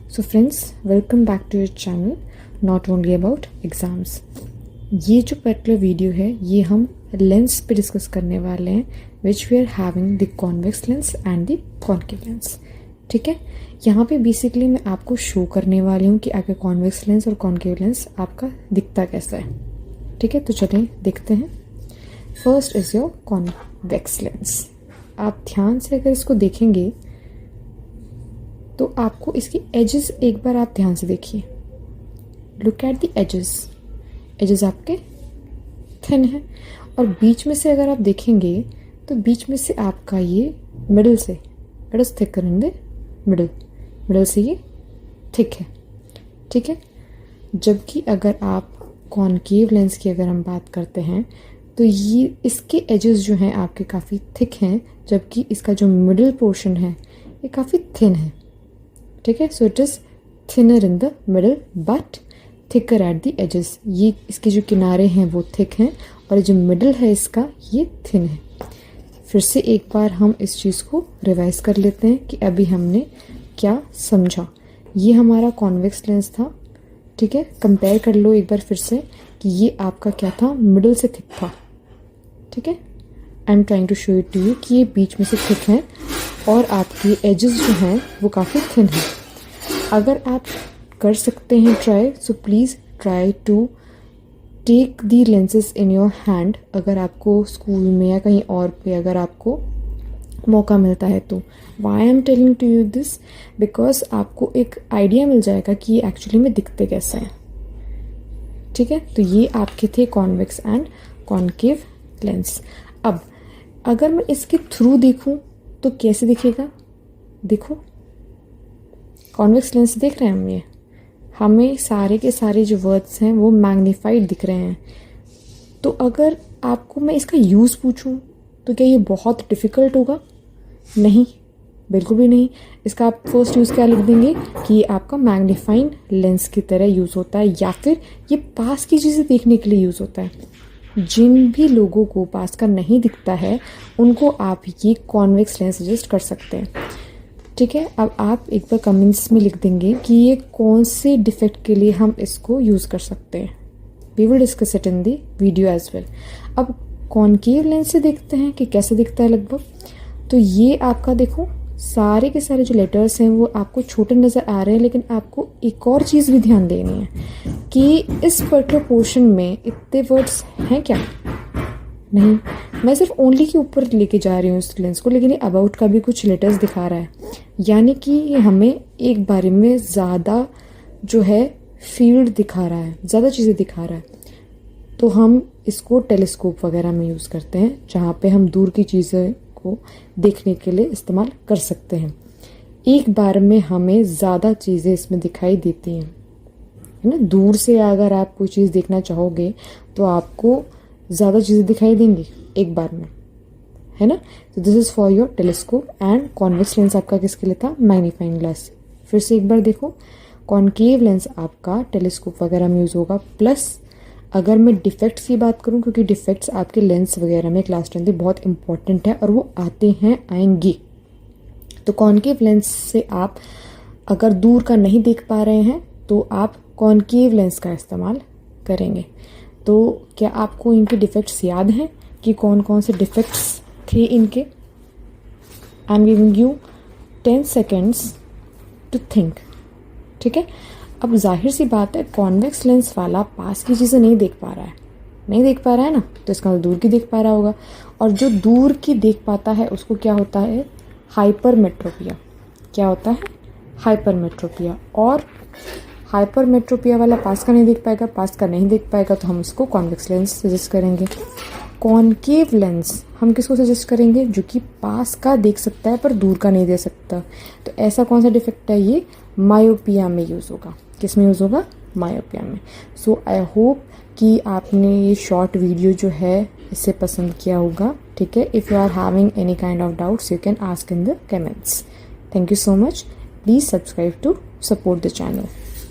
So friends, welcome back to your channel not only about exams. ये जो particular video है ये हम लेंस पे डिस्कस करने वाले हैं, which we are having the convex lens and the concave lens. ठीक है, यहाँ पे बेसिकली मैं आपको शो करने वाली हूँ कि आपका कॉन्वेक्स लेंस और कॉन्केव लेंस आपका दिखता कैसा है। ठीक है, तो चलिए देखते हैं। First is your convex lens. आप ध्यान से अगर इसको देखेंगे तो आपको इसकी एजेस एक बार आप ध्यान से देखिए। Look at the edges. Edges आपके थिन है और बीच में से अगर आप देखेंगे तो बीच में से आपका ये मिडल से it is thicker in the middle से ये थिक है। ठीक है, जबकि अगर आप कॉन्केव लेंस की अगर हम बात करते हैं तो ये इसके एजेस जो हैं आपके काफ़ी थिक हैं, जबकि इसका जो मिडल पोर्शन है ये काफ़ी थिन है। ठीक है, so it is thinner in the middle but thicker at the edges. ये इसके जो किनारे हैं वो थिक हैं और जो मिडल है इसका ये थिन है। फिर से एक बार हम इस चीज़ को रिवाइज कर लेते हैं कि अभी हमने क्या समझा। ये हमारा कॉन्वेक्स लेंस था। ठीक है, कंपेयर कर लो एक बार फिर से कि ये आपका क्या था, मिडल से थिक था। ठीक है, I am trying to show it to you कि ये बीच में से थिक है और आपकी एजेस जो हैं वो काफ़ी थिन है। अगर आप कर सकते हैं try, so please try to take the lenses in your hand. अगर आपको स्कूल में या कहीं और पे अगर आपको मौका मिलता है तो why I am telling to you this, because आपको एक आइडिया मिल जाएगा कि ये एक्चुअली में दिखते कैसे हैं। ठीक है, तो ये आपके थे कॉन्वेक्स एंड कॉन्केव लेंस। अब अगर मैं इसके थ्रू देखूं तो कैसे दिखेगा, देखो कॉन्वेक्स लेंस देख रहे हैं हम, ये हमें सारे के सारे जो वर्ड्स हैं वो मैग्नीफाइड दिख रहे हैं। तो अगर आपको मैं इसका यूज़ पूछूं तो क्या ये बहुत डिफ़िकल्ट होगा? नहीं, बिल्कुल भी नहीं। इसका आप फर्स्ट यूज़ क्या लिख देंगे कि ये आपका मैग्नीफाइंग लेंस की तरह यूज़ होता है, या फिर ये पास की चीज़ें देखने के लिए यूज़ होता है। जिन भी लोगों को पास का नहीं दिखता है उनको आप ये कॉन्वेक्स लेंस सजेस्ट कर सकते हैं। ठीक है, अब आप एक बार कमेंट्स में लिख देंगे कि ये कौन से डिफेक्ट के लिए हम इसको यूज़ कर सकते हैं। We will discuss it in the video as well. अब कॉन्केव लेंस से देखते हैं कि कैसे दिखता है लगभग। तो ये आपका देखो सारे के सारे जो लेटर्स हैं वो आपको छोटे नज़र आ रहे हैं, लेकिन आपको एक और चीज़ भी ध्यान देनी है कि इस पर्टिकुलर पोर्शन में इतने वर्ड्स हैं क्या? नहीं, मैं सिर्फ ओनली के ऊपर लेके जा रही हूँ इस लेंस को, लेकिन ये अबाउट का भी कुछ लेटर्स दिखा रहा है, यानी कि ये हमें एक बारे में ज़्यादा जो है फील्ड दिखा रहा है, ज़्यादा चीज़ें दिखा रहा है। तो हम इसको टेलीस्कोप वगैरह में यूज़ करते हैं जहाँ पे हम दूर की चीज़ें को देखने के लिए इस्तेमाल कर सकते हैं। एक बार में हमें ज़्यादा चीज़ें इसमें दिखाई देती हैं, है ना। दूर से अगर आप कोई चीज़ देखना चाहोगे तो आपको ज़्यादा चीज़ें दिखाई देंगी एक बार में, है ना। तो this is for your telescope and convex lens आपका किसके लिए था, मैग्नीफाइंग ग्लास। फिर से एक बार देखो, कॉन्केव लेंस आपका टेलीस्कोप वगैरह में यूज़ होगा। प्लस अगर मैं डिफेक्ट्स की बात करूं, क्योंकि डिफेक्ट्स आपके लेंस वगैरह में क्लास 10 में बहुत इंपॉर्टेंट है और वो आते हैं आएंगे। तो कॉन्केव लेंस से आप अगर दूर का नहीं देख पा रहे हैं तो आप कॉन्केव लेंस का इस्तेमाल करेंगे। तो क्या आपको इनके डिफेक्ट्स याद हैं कि कौन कौन से डिफेक्ट्स थे इनके? I am giving you 10 seconds to think. ठीक है, अब जाहिर सी बात है कॉन्वेक्स लेंस वाला पास की चीज़ें नहीं देख पा रहा है ना, तो इसका दूर की देख पा रहा होगा। और जो दूर की देख पाता है उसको क्या होता है, हाइपरमेट्रोपिया। क्या होता है, हाइपरमेट्रोपिया। और हाइपरमेट्रोपिया वाला पास का नहीं देख पाएगा तो हम उसको कॉन्वेक्स लेंस सजेस्ट करेंगे। कॉन्केव लेंस हम किसको सजेस्ट करेंगे, जो कि पास का देख सकता है पर दूर का नहीं दे सकता। तो ऐसा कौन सा डिफेक्ट है, ये मायोपिया में यूज़ होगा। किस में यूज़ होगा, मायोपिया में। सो आई होप कि आपने ये शॉर्ट वीडियो जो है इसे पसंद किया होगा। ठीक है, if you are having any kind of doubts you can ask in the comments. Thank you so much. Please subscribe to support the channel.